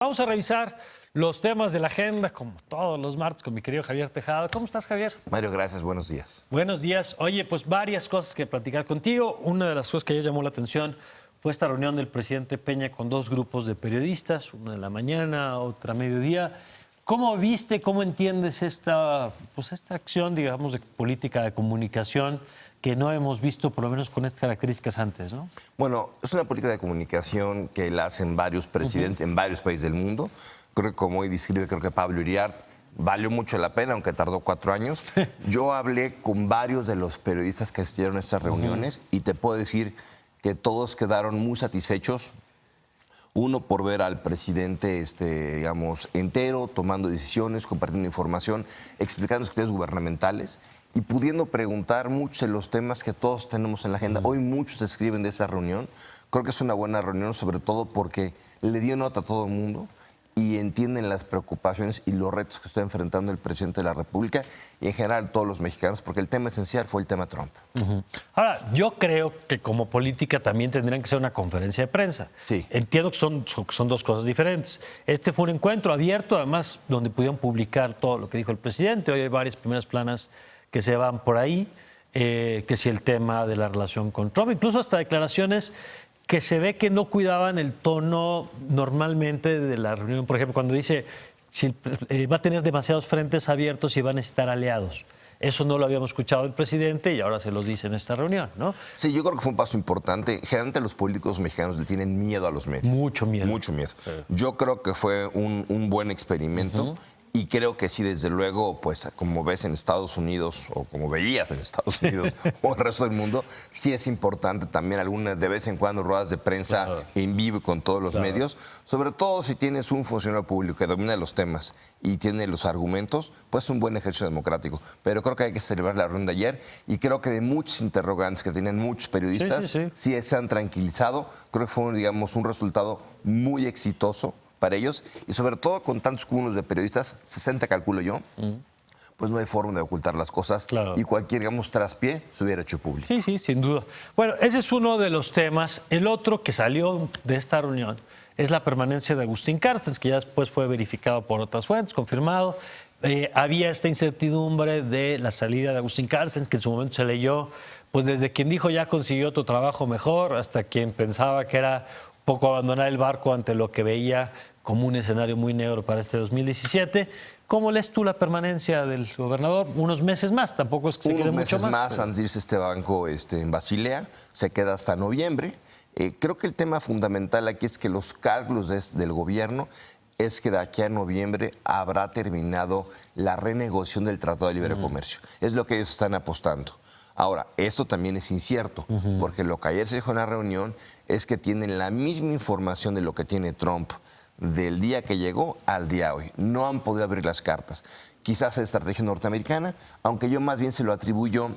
Vamos a revisar los temas de la agenda, como todos los martes, con mi querido Javier Tejada. ¿Cómo estás, Javier? Mario, gracias. Buenos días. Buenos días. Oye, pues varias cosas que platicar contigo. Una de las cosas que ayer llamó la atención fue esta reunión del presidente Peña con dos grupos de periodistas, una en la mañana, otra a mediodía. ¿Cómo viste, cómo entiendes esta acción, digamos, de política de comunicación que no hemos visto, por lo menos con estas características antes, ¿no? Bueno, es una política de comunicación que la hacen varios presidentes en varios países del mundo. Creo que, como hoy describe, creo que Pablo Iriart, valió mucho la pena, aunque tardó 4 años. Yo hablé con varios de los periodistas que asistieron a estas reuniones y te puedo decir que todos quedaron muy satisfechos. Uno, por ver al presidente, digamos, entero, tomando decisiones, compartiendo información, explicando los criterios gubernamentales y pudiendo preguntar muchos de los temas que todos tenemos en la agenda. Hoy muchos escriben de esa reunión. Creo que es una buena reunión, sobre todo porque le dio nota a todo el mundo y entienden las preocupaciones y los retos que está enfrentando el presidente de la República y en general todos los mexicanos, porque el tema esencial fue el tema Trump. Ahora, yo creo que como política también tendrían que ser una conferencia de prensa. Sí. Entiendo que son dos cosas diferentes. Este fue un encuentro abierto, además, donde pudieron publicar todo lo que dijo el presidente. Hoy hay varias primeras planas que se van por ahí, que si el tema de la relación con Trump, incluso hasta declaraciones que se ve que no cuidaban el tono normalmente de la reunión. Por ejemplo, cuando dice si va a tener demasiados frentes abiertos y va a necesitar aliados. Eso no lo habíamos escuchado del presidente y ahora se los dice en esta reunión, ¿no? Sí, yo creo que fue un paso importante. Generalmente los políticos mexicanos le tienen miedo a los medios. Mucho miedo. Mucho miedo. Sí. Yo creo que fue un buen experimento. Y creo que sí, desde luego, pues como ves en Estados Unidos, o como veías en Estados Unidos, o el resto del mundo, sí es importante también algunas de vez en cuando ruedas de prensa en vivo con todos los medios, sobre todo si tienes un funcionario público que domina los temas y tiene los argumentos, pues es un buen ejercicio democrático. Pero creo que hay que celebrar la reunión de ayer y creo que de muchos interrogantes que tenían muchos periodistas, sí se han tranquilizado. Creo que fue, digamos, un resultado muy exitoso para ellos, y sobre todo con tantos cúmulos de periodistas, 60 calculo yo, pues no hay forma de ocultar las cosas y cualquier, digamos, traspié se hubiera hecho público. Sí, sí, sin duda. Bueno, ese es uno de los temas. El otro que salió de esta reunión es la permanencia de Agustín Carstens, que ya después fue verificado por otras fuentes, confirmado. Había esta incertidumbre de la salida de Agustín Carstens, que en su momento se leyó, pues desde quien dijo ya consiguió otro trabajo mejor, hasta quien pensaba que era un poco abandonar el barco ante lo que veía como un escenario muy negro para este 2017. ¿Cómo lees tú la permanencia del gobernador? Unos meses más, tampoco es que se quede mucho más. Unos meses más antes de irse este banco en Basilea, se queda hasta noviembre. Creo que el tema fundamental aquí es que los cálculos del gobierno es que de aquí a noviembre habrá terminado la renegociación del Tratado de Libre Comercio. Es lo que ellos están apostando. Ahora, esto también es incierto, porque lo que ayer se dijo en la reunión es que tienen la misma información de lo que tiene Trump del día que llegó al día de hoy. No han podido abrir las cartas. Quizás es estrategia norteamericana, aunque yo más bien se lo atribuyo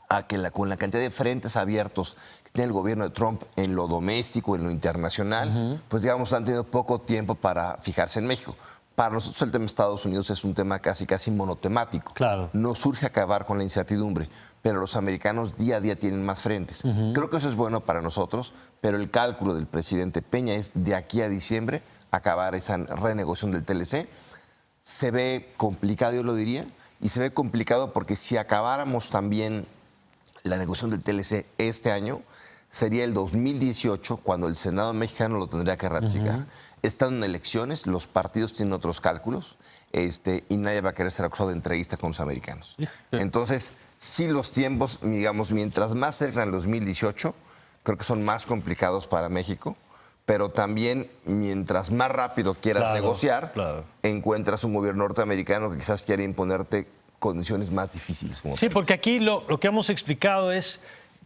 a que con la cantidad de frentes abiertos que tiene el gobierno de Trump en lo doméstico, en lo internacional, pues digamos han tenido poco tiempo para fijarse en México. Para nosotros el tema de Estados Unidos es un tema casi monotemático. Claro. No surge acabar con la incertidumbre, pero los americanos día a día tienen más frentes. Creo que eso es bueno para nosotros, pero el cálculo del presidente Peña es de aquí a diciembre acabar esa renegociación del TLC. Se ve complicado, yo lo diría, y se ve complicado porque si acabáramos también la negociación del TLC este año, sería el 2018 cuando el Senado mexicano lo tendría que ratificar. Están en elecciones, los partidos tienen otros cálculos y nadie va a querer ser acusado de entrevista con los americanos. Entonces, sí los tiempos, digamos, mientras más cerca del 2018, creo que son más complicados para México, pero también mientras más rápido quieras negociar, encuentras un gobierno norteamericano que quizás quiere imponerte condiciones más difíciles. Sí, porque aquí lo que hemos explicado es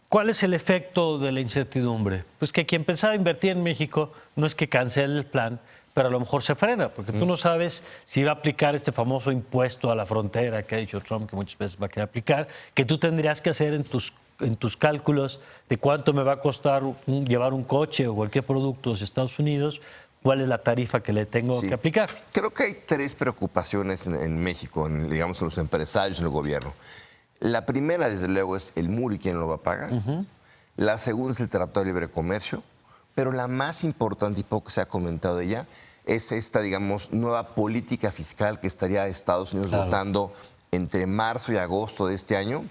cuál es el efecto de la incertidumbre. Pues que quien pensaba invertir en México no es que cancele el plan, pero a lo mejor se frena, porque tú no sabes si va a aplicar este famoso impuesto a la frontera que ha dicho Trump, que muchas veces va a querer aplicar, que tú tendrías que hacer en tus cálculos de cuánto me va a costar llevar un coche o cualquier producto a los Estados Unidos, cuál es la tarifa que le tengo que aplicar. Creo que hay 3 preocupaciones en México, digamos, en los empresarios, en el gobierno. La primera, desde luego, es el muro y quién lo va a pagar. La segunda es el Tratado de Libre Comercio. Pero la más importante, y poco se ha comentado de ella, es esta, digamos, nueva política fiscal que estaría Estados Unidos votando entre marzo y agosto de este año,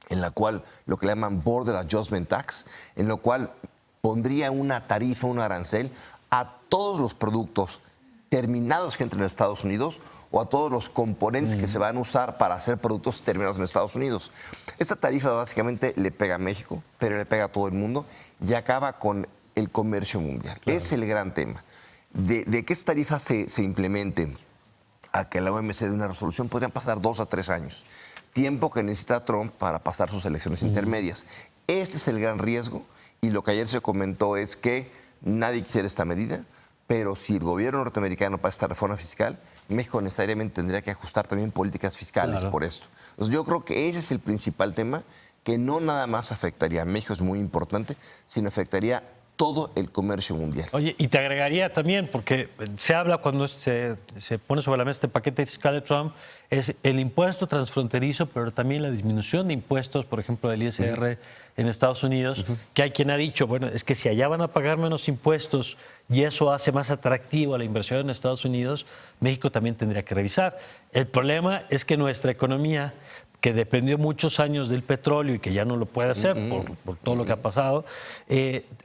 en la cual lo que le llaman Border Adjustment Tax, en lo cual pondría una tarifa, un arancel a todos los productos terminados que entren en Estados Unidos o a todos los componentes que se van a usar para hacer productos terminados en Estados Unidos. Esta tarifa básicamente le pega a México, pero le pega a todo el mundo y acaba con el comercio mundial. Claro. Es el gran tema. De que esta tarifa se implemente a que la OMC dé una resolución podrían pasar 2 a 3 años. Tiempo que necesita Trump para pasar sus elecciones intermedias. Este es el gran riesgo y lo que ayer se comentó es que nadie quisiera esta medida, pero si el gobierno norteamericano pasa esta reforma fiscal, México necesariamente tendría que ajustar también políticas fiscales por esto. Entonces yo creo que ese es el principal tema que no nada más afectaría a México, es muy importante, sino afectaría todo el comercio mundial. Oye, y te agregaría también, porque se habla cuando se pone sobre la mesa este paquete fiscal de Trump, es el impuesto transfronterizo, pero también la disminución de impuestos, por ejemplo, del ISR en Estados Unidos, que hay quien ha dicho, bueno, es que si allá van a pagar menos impuestos y eso hace más atractivo a la inversión en Estados Unidos, México también tendría que revisar. El problema es que nuestra economía, que dependió muchos años del petróleo y que ya no lo puede hacer por todo lo que ha pasado,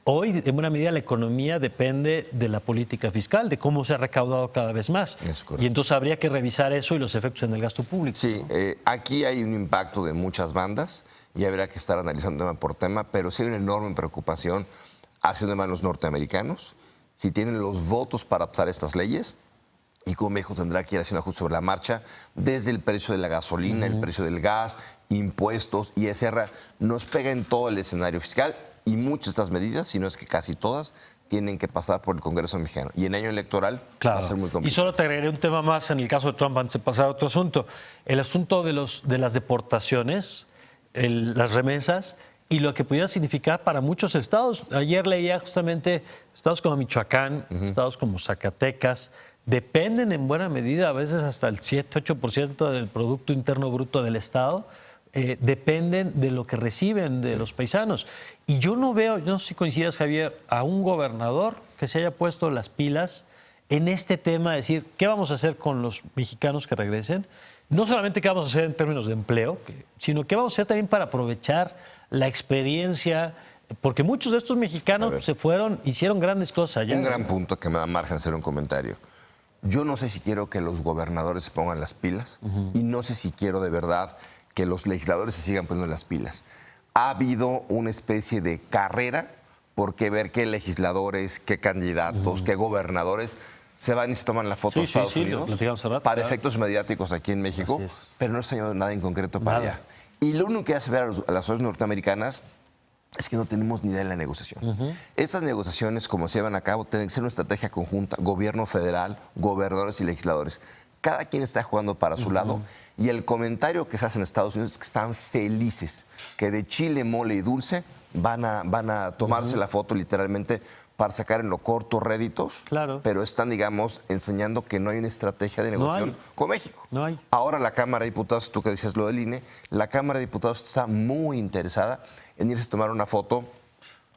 hoy en buena medida la economía depende de la política fiscal, de cómo se ha recaudado cada vez más. Y entonces habría que revisar eso y los efectos en el gasto público. Sí, aquí hay un impacto de muchas bandas y habría que estar analizando tema por tema, pero sí hay una enorme preocupación hacia los norteamericanos, si tienen los votos para pasar estas leyes. Y como México tendrá que ir haciendo ajustes sobre la marcha, desde el precio de la gasolina, el precio del gas, impuestos, ISR, nos pega en todo el escenario fiscal y muchas de estas medidas, si no es que casi todas, tienen que pasar por el Congreso mexicano. Y en año electoral va a ser muy complicado. Y solo te agregaré un tema más en el caso de Trump antes de pasar a otro asunto. El asunto de las deportaciones, las remesas y lo que pudiera significar para muchos estados. Ayer leía justamente estados como Michoacán, estados como Zacatecas, dependen en buena medida, a veces hasta el 7-8% del Producto Interno Bruto del Estado, dependen de lo que reciben de los paisanos. Y yo no veo, yo no sé si coincidas, Javier, a un gobernador que se haya puesto las pilas en este tema, de decir, ¿qué vamos a hacer con los mexicanos que regresen? No solamente qué vamos a hacer en términos de empleo, sino qué vamos a hacer también para aprovechar la experiencia, porque muchos de estos mexicanos se fueron, hicieron grandes cosas allá. Un gran punto que me da margen hacer un comentario. Yo no sé si quiero que los gobernadores se pongan las pilas y no sé si quiero de verdad que los legisladores se sigan poniendo las pilas. Ha habido una especie de carrera por ver qué legisladores, qué candidatos, qué gobernadores se van y se toman la foto de Estados Unidos para efectos mediáticos aquí en México, pero no se ha llevado nada en concreto para allá. Y lo único que hace ver a las sociedades norteamericanas es que no tenemos ni idea de la negociación. Estas negociaciones, como se llevan a cabo, tienen que ser una estrategia conjunta, gobierno federal, gobernadores y legisladores. Cada quien está jugando para su lado y el comentario que se hace en Estados Unidos es que están felices, que de chile, mole y dulce van a tomarse la foto literalmente para sacar en lo corto réditos, pero están, digamos, enseñando que no hay una estrategia de negociación con México. No hay. Ahora la Cámara de Diputados, tú que decías lo del INE, la Cámara de Diputados está muy interesada en irse a tomar una foto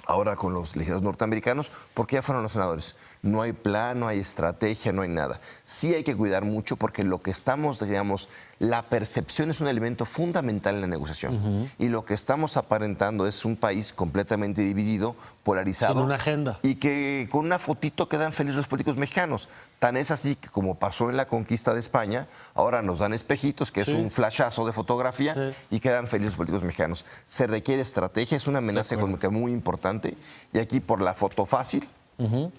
ahora con los legisladores norteamericanos, porque ya fueron los senadores. No hay plan, no hay estrategia, no hay nada. Sí hay que cuidar mucho porque lo que estamos, digamos, la percepción es un elemento fundamental en la negociación. Y lo que estamos aparentando es un país completamente dividido, polarizado. Con una agenda. Y que con una fotito quedan felices los políticos mexicanos. Tan es así que como pasó en la conquista de España, ahora nos dan espejitos, que es un flashazo de fotografía, y quedan felices los políticos mexicanos. Se requiere estrategia, es una amenaza económica muy importante. Y aquí por la foto fácil,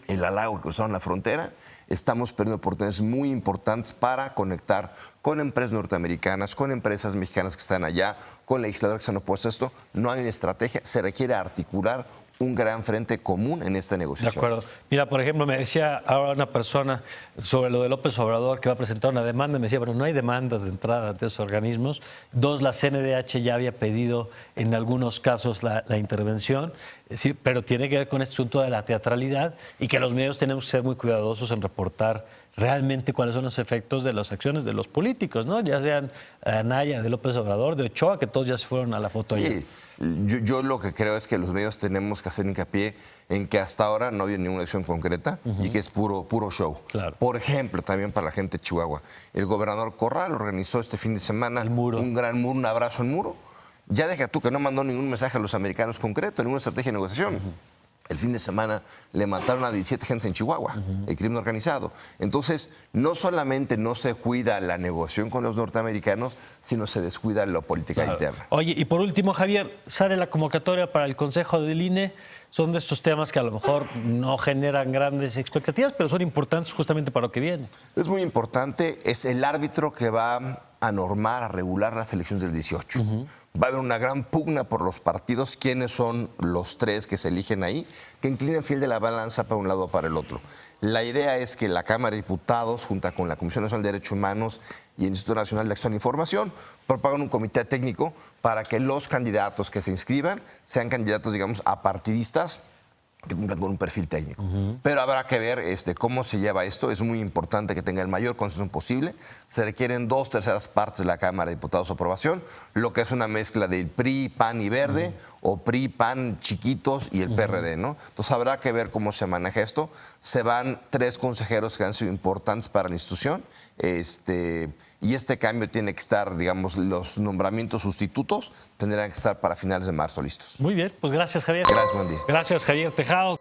el halago que cruzaron la frontera, estamos perdiendo oportunidades muy importantes para conectar con empresas norteamericanas, con empresas mexicanas que están allá, con legisladores que se han opuesto a esto. No hay una estrategia, se requiere articular un gran frente común en esta negociación. De acuerdo. Mira, por ejemplo, me decía ahora una persona sobre lo de López Obrador que va a presentar una demanda. Me decía, bueno, no hay demandas de entrada ante esos organismos. 2, la CNDH ya había pedido en algunos casos la intervención, sí, pero tiene que ver con este asunto de la teatralidad y que los medios tenemos que ser muy cuidadosos en reportar realmente cuáles son los efectos de las acciones de los políticos, ¿no? Ya sean Anaya, de López Obrador, de Ochoa, que todos ya se fueron a la foto allá. Yo lo que creo es que los medios tenemos que hacer hincapié en que hasta ahora no había ninguna acción concreta y que es puro show. Claro. Por ejemplo, también para la gente de Chihuahua, el gobernador Corral organizó este fin de semana El muro. un gran muro, un abrazo en muro. Ya deja tú que no mandó ningún mensaje a los americanos concreto, ninguna estrategia de negociación. El fin de semana le mataron a 17 gentes en Chihuahua, el crimen organizado. Entonces, no solamente no se cuida la negociación con los norteamericanos, sino se descuida la política interna. Oye, y por último, Javier, sale la convocatoria para el Consejo del INE. Son de estos temas que a lo mejor no generan grandes expectativas, pero son importantes justamente para lo que viene. Es muy importante, es el árbitro que va a normar, a regular las elecciones del 18. Va a haber una gran pugna por los partidos, quiénes son los tres que se eligen ahí, que inclinen fiel de la balanza para un lado o para el otro. La idea es que la Cámara de Diputados, junto con la Comisión Nacional de Derechos Humanos y el Instituto Nacional de Acción e Información, propagan un comité técnico para que los candidatos que se inscriban sean candidatos, digamos, apartidistas, que cumplan con un perfil técnico. Pero habrá que ver cómo se lleva esto. Es muy importante que tenga el mayor consenso posible. Se requieren 2/3 partes de la Cámara de Diputados su aprobación, lo que es una mezcla del PRI, PAN y Verde, o PRI, PAN chiquitos y el PRD, ¿no? Entonces habrá que ver cómo se maneja esto. Se van 3 consejeros que han sido importantes para la institución. Y este cambio tiene que estar, digamos, los nombramientos sustitutos tendrán que estar para finales de marzo listos. Muy bien, pues gracias, Javier. Gracias, buen día. Gracias, Javier Tejado.